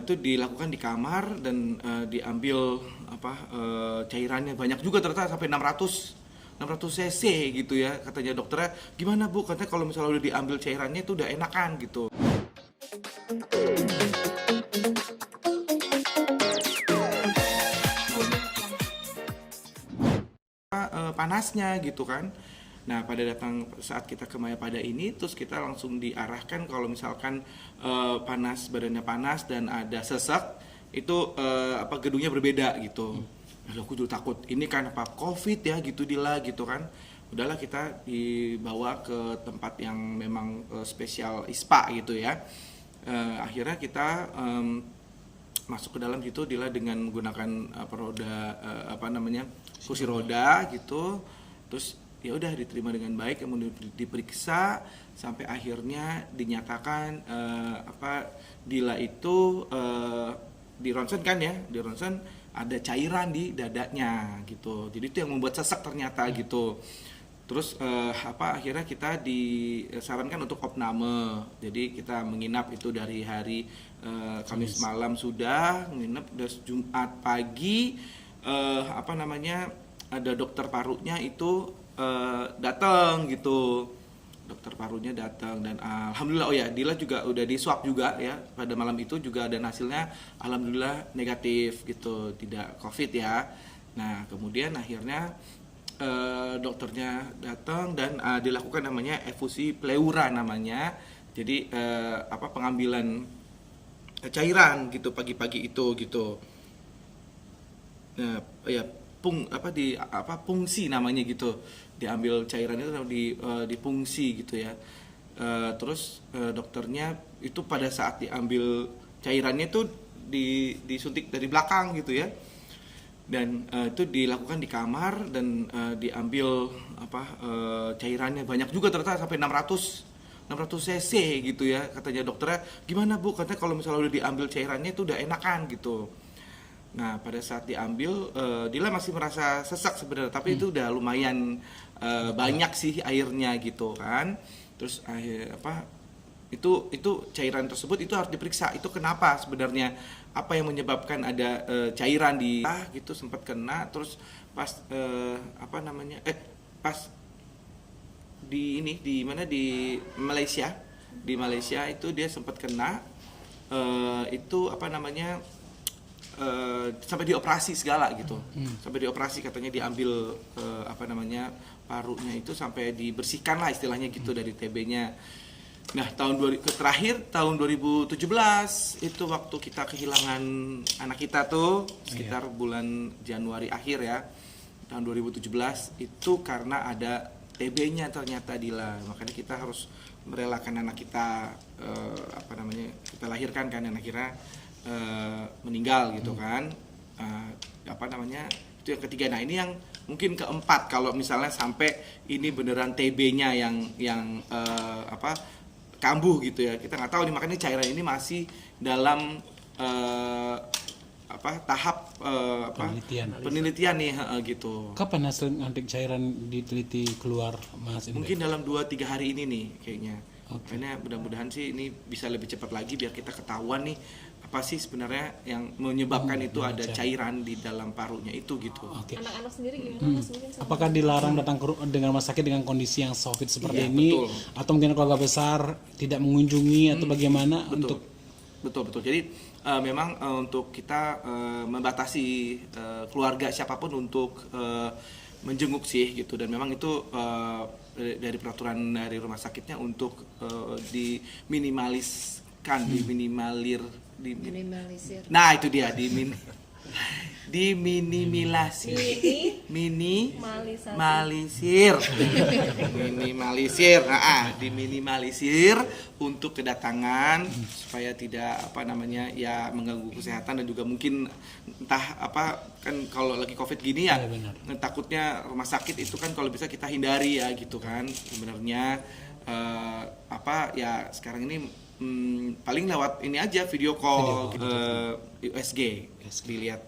itu dilakukan di kamar dan diambil cairannya banyak juga, ternyata sampai 600 cc gitu ya. Katanya dokternya, gimana Bu? Katanya kalau misalnya udah diambil cairannya itu udah enakan gitu. Panasnya gitu kan. Nah, pada datang saat kita ke Mayapada ini, terus kita langsung diarahkan kalau misalkan badannya panas dan ada sesak, itu gedungnya berbeda gitu. Lalu aku dulu takut, ini kan apa COVID ya gitu Dila gitu kan. Udahlah, kita dibawa ke tempat yang memang spesial ISPA gitu ya. Akhirnya kita masuk ke dalam situ Dila dengan menggunakan kursi roda gitu. Terus ya udah diterima dengan baik, kemudian diperiksa sampai akhirnya dinyatakan Dila itu di ronsen kan ya, di ronsen ada cairan di dadanya gitu. Jadi itu yang membuat sesak ternyata gitu. Terus akhirnya kita disarankan untuk opname. Jadi kita menginap itu dari hari Kamis malam sudah menginap, udah Jumat pagi ada dokter parunya itu datang gitu. Dokter parunya datang dan alhamdulillah, oh ya Dila juga udah di swab juga ya pada malam itu juga, dan hasilnya alhamdulillah negatif gitu, tidak COVID ya. Nah kemudian akhirnya dokternya datang dan dilakukan namanya efusi pleura namanya. Jadi pengambilan cairan gitu pagi-pagi itu gitu. Nah, ya fungsi namanya gitu. Diambil cairan itu di fungsi gitu ya. Terus dokternya itu pada saat diambil cairannya itu disuntik dari belakang gitu ya. Dan itu dilakukan di kamar dan diambil cairannya banyak juga, ternyata sampai 600 cc gitu ya. Katanya dokternya, gimana Bu? Katanya kalau misalnya udah diambil cairannya itu udah enakan gitu. Nah pada saat diambil Dila masih merasa sesak sebenarnya, tapi itu udah lumayan banyak sih airnya gitu kan. Terus itu cairan tersebut itu harus diperiksa, itu kenapa sebenarnya, apa yang menyebabkan ada cairan di gitu, sempat kena. Terus pas pas di Malaysia itu dia sempat kena sampai dioperasi segala gitu. Sampai dioperasi, katanya diambil parunya itu sampai dibersihkan lah istilahnya gitu dari TB-nya. Nah, terakhir tahun 2017 itu waktu kita kehilangan anak kita tuh sekitar bulan Januari akhir ya. Tahun 2017 itu karena ada TB-nya ternyata Dila. Makanya kita harus merelakan anak kita kita lahirkan kan, dan akhirnya meninggal gitu kan. Itu yang ketiga. Nah, ini yang mungkin keempat kalau misalnya sampai ini beneran TB-nya yang kambuh gitu ya, kita nggak tahu nih. Makanya cairan ini masih dalam tahap penelitian nih gitu. Kapan hasil nanti cairan diteliti keluar, Mas Indra? Mungkin dalam 2-3 hari ini nih kayaknya. Makanya mudah-mudahan sih ini bisa lebih cepat lagi biar kita ketahuan nih apa sih sebenarnya yang menyebabkan itu ada cairan di dalam parunya itu gitu. Anak-anak sendiri gimana Mas? Apakah dilarang datang dengan rumah sakit dengan kondisi yang COVID seperti ini? Betul. Atau mungkin keluarga besar tidak mengunjungi atau bagaimana? Betul. Jadi memang untuk kita membatasi keluarga siapapun untuk menjenguk sih gitu, dan memang itu dari peraturan dari rumah sakitnya untuk diminimaliskan, Minimalisir. Nah itu dia diminimalisir untuk kedatangan supaya tidak mengganggu kesehatan, dan juga mungkin entah kan kalau lagi COVID gini ya, takutnya rumah sakit itu kan kalau bisa kita hindari ya gitu kan. Sebenarnya sekarang ini paling lewat ini aja video call USG dilihat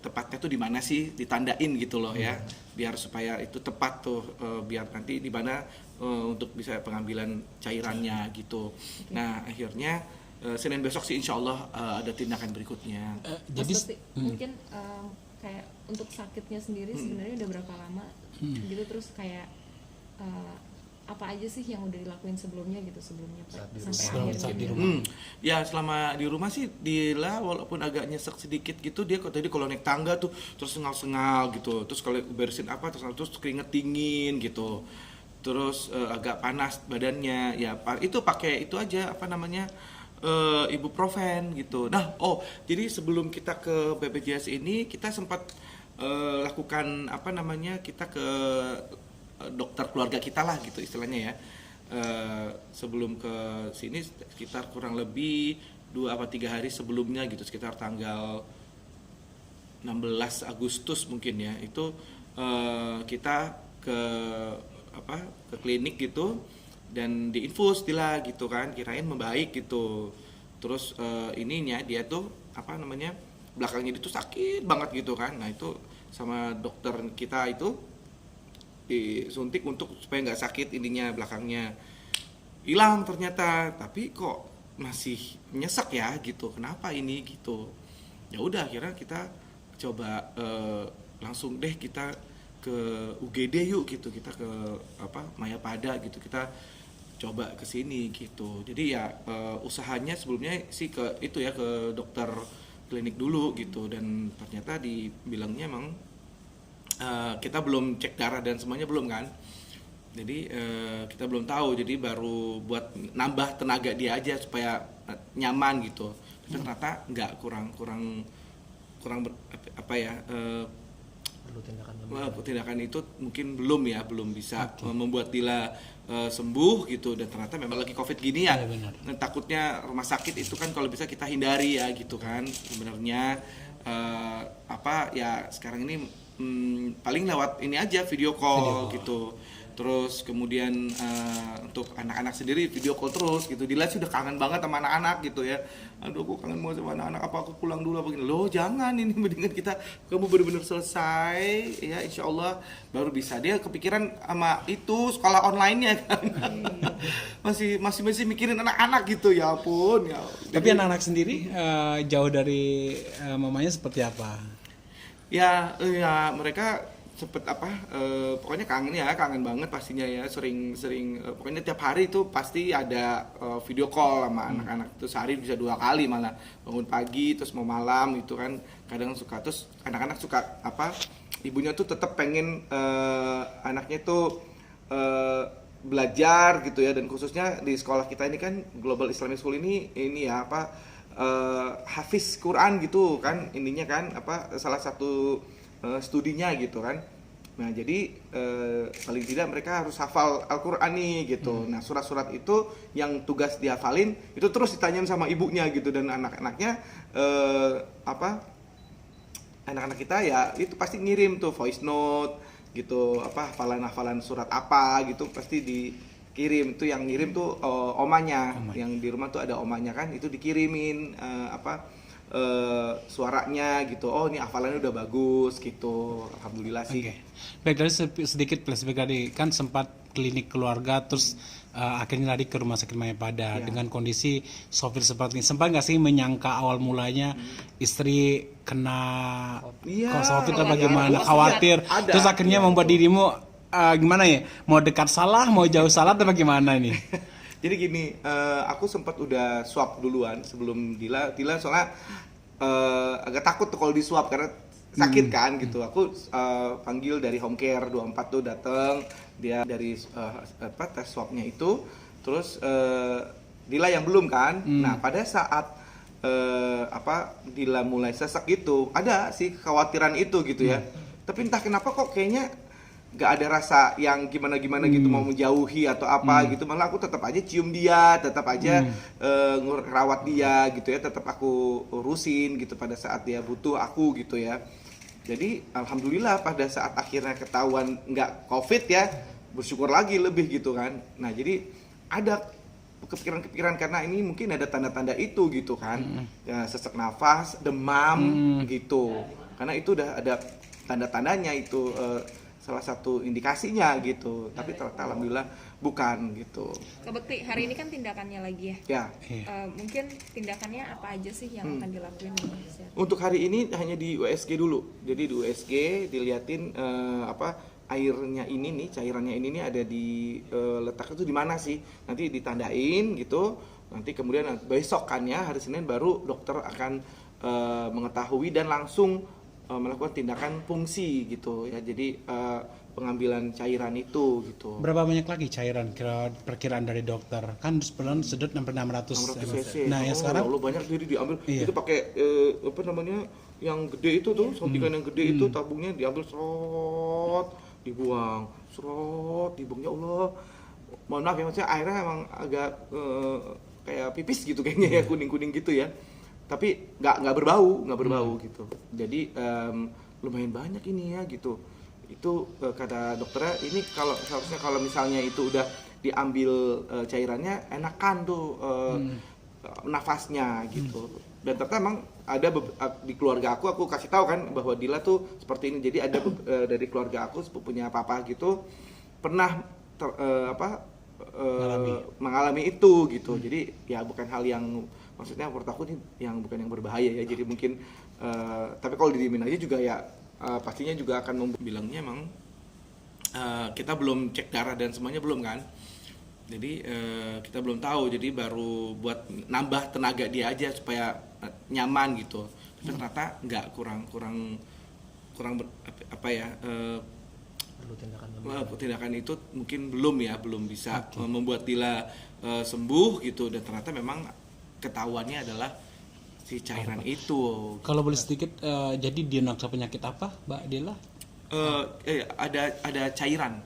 tepatnya tuh di mana sih, ditandain gitu loh ya, biar supaya itu tepat tuh, biar nanti di mana untuk bisa pengambilan cairannya gitu. Nah akhirnya Senin besok sih insya Allah ada tindakan berikutnya. Mas Jadi Lutfi, mungkin kayak untuk sakitnya sendiri sebenarnya udah berapa lama gitu, terus kayak apa aja sih yang udah dilakuin sebelumnya gitu sebelumnya sampai saat di akhirnya? rumah. Ya selama di rumah sih Dila walaupun agak nyesek sedikit gitu, dia kok tadi kalau naik tangga tuh terus sengal-sengal gitu, terus kalau bersihin apa terus keringet dingin gitu, terus agak panas badannya ya, itu pakai itu aja apa namanya ibuprofen gitu. Nah jadi sebelum kita ke BPJS ini kita sempat lakukan apa namanya, kita ke dokter keluarga kita lah gitu istilahnya ya. Sebelum ke sini sekitar kurang lebih 2 atau 3 hari sebelumnya gitu, sekitar tanggal 16 Agustus mungkin ya, itu kita ke klinik gitu dan diinfus Dila gitu kan, kirain membaik gitu. Terus ininya dia tuh apa namanya, belakangnya itu sakit banget gitu kan. Nah itu sama dokter kita itu disuntik untuk supaya nggak sakit ininya, belakangnya hilang ternyata, tapi kok masih nyesek ya gitu, kenapa ini gitu. Ya udah akhirnya kita coba langsung deh kita ke UGD yuk gitu, kita ke Mayapada gitu, kita coba ke sini gitu. Jadi ya usahanya sebelumnya sih ke itu ya, ke dokter klinik dulu gitu, dan ternyata dibilangnya emang kita belum cek darah dan semuanya belum kan, jadi kita belum tahu, jadi baru buat nambah tenaga dia aja supaya nyaman gitu. Tapi ternyata nggak, kurang tindakan itu mungkin belum bisa membuat Dila sembuh gitu, dan ternyata memang lagi COVID gini ya, dan takutnya rumah sakit itu kan kalau bisa kita hindari ya gitu kan. Sebenarnya ya sekarang ini paling lewat ini aja, video call gitu. Terus kemudian untuk anak-anak sendiri video call terus gitu. Dila sudah kangen banget sama anak-anak gitu ya. Aduh aku kangen banget sama anak-anak, apa aku pulang dulu apa gini. Loh jangan, ini mendingan kamu benar-benar selesai ya, insya Allah baru bisa. Dia kepikiran sama itu sekolah online-nya kan. masih mikirin anak-anak gitu, ya ampun ya. Tapi anak-anak sendiri jauh dari mamanya seperti apa? Ya mereka sempet pokoknya kangen banget pastinya ya, sering pokoknya tiap hari itu pasti ada video call sama anak-anak itu, sehari bisa 2 kali malah, bangun pagi terus mau malam itu kan kadang suka. Terus anak-anak suka ibunya tuh tetap pengen anaknya tuh belajar gitu ya, dan khususnya di sekolah kita ini kan Global Islamic School ini ya hafiz Quran gitu kan, ininya kan salah satu studinya gitu kan. Nah jadi paling tidak mereka harus hafal Al-Quran nih gitu. Nah surat-surat itu yang tugas dihafalin itu terus ditanyain sama ibunya gitu, dan anak-anaknya anak-anak kita ya itu pasti ngirim tuh voice note gitu, hafalan-hafalan surat apa gitu pasti dikirim. Itu yang ngirim tuh omanya, yang di rumah tuh ada omanya kan, itu dikirimin suaranya gitu. Oh ini hafalannya udah bagus gitu, alhamdulillah sih. Baik, dari sedikit flashback tadi kan sempat klinik keluarga, terus akhirnya lari ke rumah sakit Mayapada dengan kondisi Sofir seperti ini. Sempat nggak sih menyangka awal mulanya istri kena Sofir atau bagaimana? Khawatir. Terus akhirnya membuat dirimu gimana ya? Mau dekat salah, mau jauh salah atau bagaimana ini? Jadi gini, aku sempat udah swab duluan sebelum Dila soalnya agak takut tuh kalau di swab karena sakit kan gitu. Aku panggil dari home care 24 tuh datang, dia dari tes swabnya itu, terus Dila yang belum kan. Nah pada saat Dila mulai sesek gitu, ada sih kekhawatiran itu gitu ya. Tapi entah kenapa kok kayaknya gak ada rasa yang gimana-gimana gitu, mau menjauhi atau apa gitu. Malah aku tetap aja cium dia, tetap aja ngerawat dia gitu ya, tetap aku urusin gitu pada saat dia butuh aku gitu ya. Jadi alhamdulillah pada saat akhirnya ketahuan nggak COVID ya, bersyukur lagi lebih gitu kan. Nah jadi ada kepikiran karena ini mungkin ada tanda-tanda itu gitu kan, ya, sesak nafas, demam gitu. Karena itu udah ada tanda-tandanya itu salah satu indikasinya gitu. Tapi ternyata alhamdulillah bukan gitu. Kak Bekti, hari ini kan tindakannya lagi ya. Ya. Mungkin tindakannya apa aja sih yang akan dilakuin di kesehatan? Untuk hari ini hanya di USG dulu. Jadi di USG diliatin airnya ini nih, cairannya ini nih ada di letaknya tuh di mana sih? Nanti ditandain gitu. Nanti kemudian besokannya hari Senin baru dokter akan mengetahui dan langsung melakukan tindakan fungsi gitu ya. Jadi pengambilan cairan itu gitu. Berapa banyak lagi cairan perkiraan dari dokter? Kan sebulan sedot sampai 600 cc. Nah, yang sekarang Allah banyak diri diambil. Iya. Itu pakai apa namanya? Yang gede itu tuh, suntikan yang gede itu tabungnya diambil serot, dibuang ya Allah. Mohon maaf ya maksudnya airnya emang agak kayak pipis gitu kayaknya ya, kuning-kuning gitu ya. Tapi nggak berbau gitu. Jadi lumayan banyak ini ya gitu. Itu kata dokternya ini kalau seharusnya kalau misalnya itu udah diambil cairannya enakan tuh nafasnya gitu. Dan ternyata emang ada di keluarga aku kasih tahu kan bahwa Dila tuh seperti ini. Jadi ada dari keluarga aku sepupunya papa gitu pernah mengalami itu gitu. Jadi ya bukan hal yang maksudnya menurut aku ini yang bukan yang berbahaya ya. Jadi mungkin tapi kalau didiemin aja juga ya pastinya juga akan bilangnya emang kita belum cek darah dan semuanya belum kan. Jadi kita belum tahu, jadi baru buat nambah tenaga dia aja supaya nyaman gitu. Tapi ternyata nggak kurang perlu tindakan tindakan itu mungkin belum bisa membuat Dila sembuh gitu. Dan ternyata memang ketahuannya adalah si cairan itu. kalau boleh sedikit jadi diagnosa penyakit apa, Mbak Dila? Ada cairan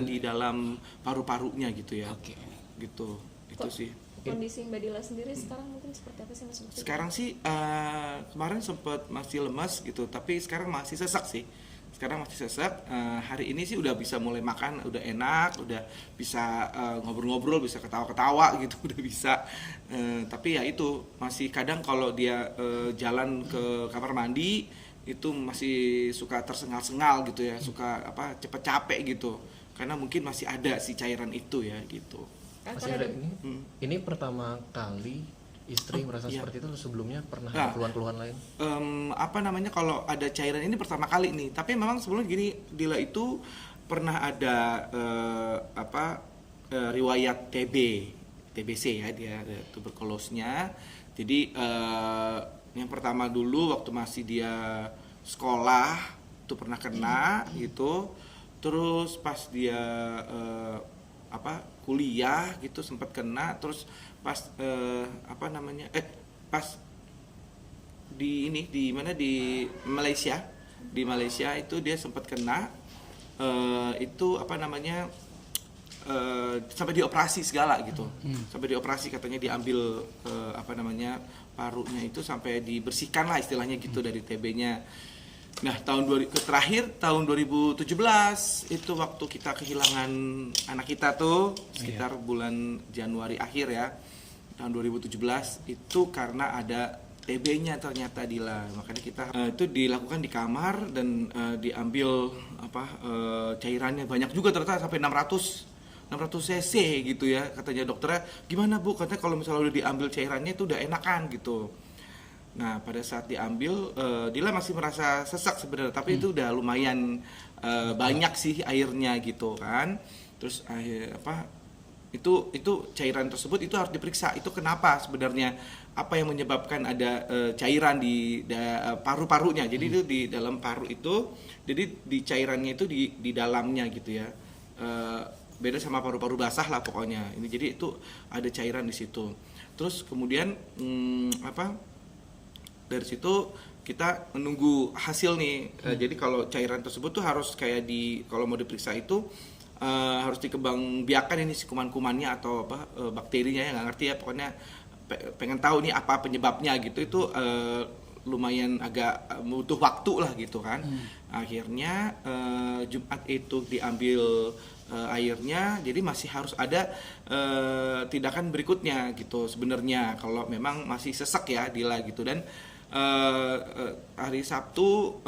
di dalam paru-parunya gitu ya. Oke. Gitu. Itu sih. Kondisi Mbak Dila sendiri sekarang mungkin seperti apa sih Mas Bekti? Sekarang sih kemarin sempat masih lemas gitu, tapi sekarang masih sesak sih. Hari ini sih udah bisa mulai makan, udah enak, udah bisa ngobrol-ngobrol, bisa ketawa-ketawa gitu, udah bisa. Tapi ya itu masih kadang kalau dia jalan ke kamar mandi itu masih suka tersengal-sengal gitu ya, suka cepet capek gitu. Karena mungkin masih ada si cairan itu ya gitu. Masih ada ini pertama kali istri merasa seperti itu, sebelumnya pernah ada keluhan-keluhan lain? Kalau ada cairan ini pertama kali nih. Tapi memang sebelumnya gini, Dila itu pernah ada riwayat TBC ya, dia ada tuberkulosnya. Jadi yang pertama dulu waktu masih dia sekolah itu pernah kena gitu. Terus pas dia kuliah gitu sempat kena, terus pas pas di Malaysia itu dia sempat kena sampai dioperasi segala gitu. Sampai dioperasi, katanya diambil parunya itu sampai dibersihkan lah istilahnya gitu dari TB-nya. Nah, terakhir tahun 2017 itu waktu kita kehilangan anak kita tuh sekitar bulan Januari akhir ya. Tahun 2017 itu karena ada TB-nya ternyata Dila. Makanya kita itu dilakukan di kamar dan diambil cairannya banyak juga, ternyata sampai 600 cc gitu ya. Katanya dokternya, "Gimana, Bu?" Katanya kalau misalnya udah diambil cairannya itu udah enakan gitu. Nah, pada saat diambil Dila masih merasa sesak sebenarnya, tapi itu udah lumayan banyak sih airnya gitu kan. Terus itu cairan tersebut itu harus diperiksa. Itu kenapa sebenarnya, apa yang menyebabkan ada cairan di paru-parunya. Jadi itu di dalam paru itu, jadi di cairannya itu di dalamnya gitu ya. Beda sama paru-paru basah lah pokoknya. Ini jadi itu ada cairan di situ. Terus kemudian dari situ kita menunggu hasil nih. Jadi kalau cairan tersebut tuh harus kayak kalau mau diperiksa itu harus dikembangbiakan ini si kuman-kumannya atau bakterinya, ya nggak ngerti ya, pokoknya pengen tahu nih apa penyebabnya gitu. Itu lumayan agak butuh waktu lah gitu kan. Akhirnya Jumat itu diambil airnya, jadi masih harus ada tindakan berikutnya gitu sebenarnya kalau memang masih sesek ya Dila gitu. Dan hari Sabtu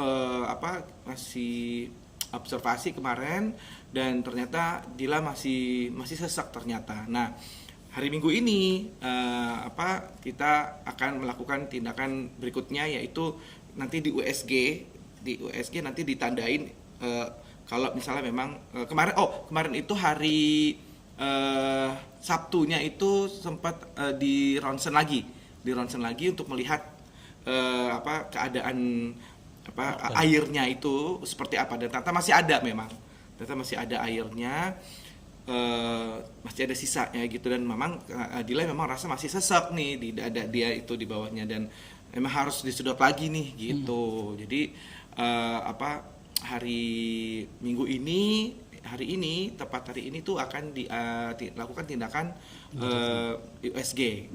masih observasi kemarin dan ternyata Dila masih sesak ternyata. Nah, hari Minggu ini kita akan melakukan tindakan berikutnya, yaitu nanti di USG nanti ditandain kalau misalnya memang kemarin itu hari Sabtunya itu sempat di ronsen lagi untuk melihat keadaan airnya itu seperti apa, dan ternyata masih ada airnya, masih ada sisanya gitu, dan memang Dila memang rasa masih sesak nih di dada dia itu di bawahnya, dan memang harus disedot lagi nih gitu. Jadi hari ini tuh akan dilakukan tindakan USG.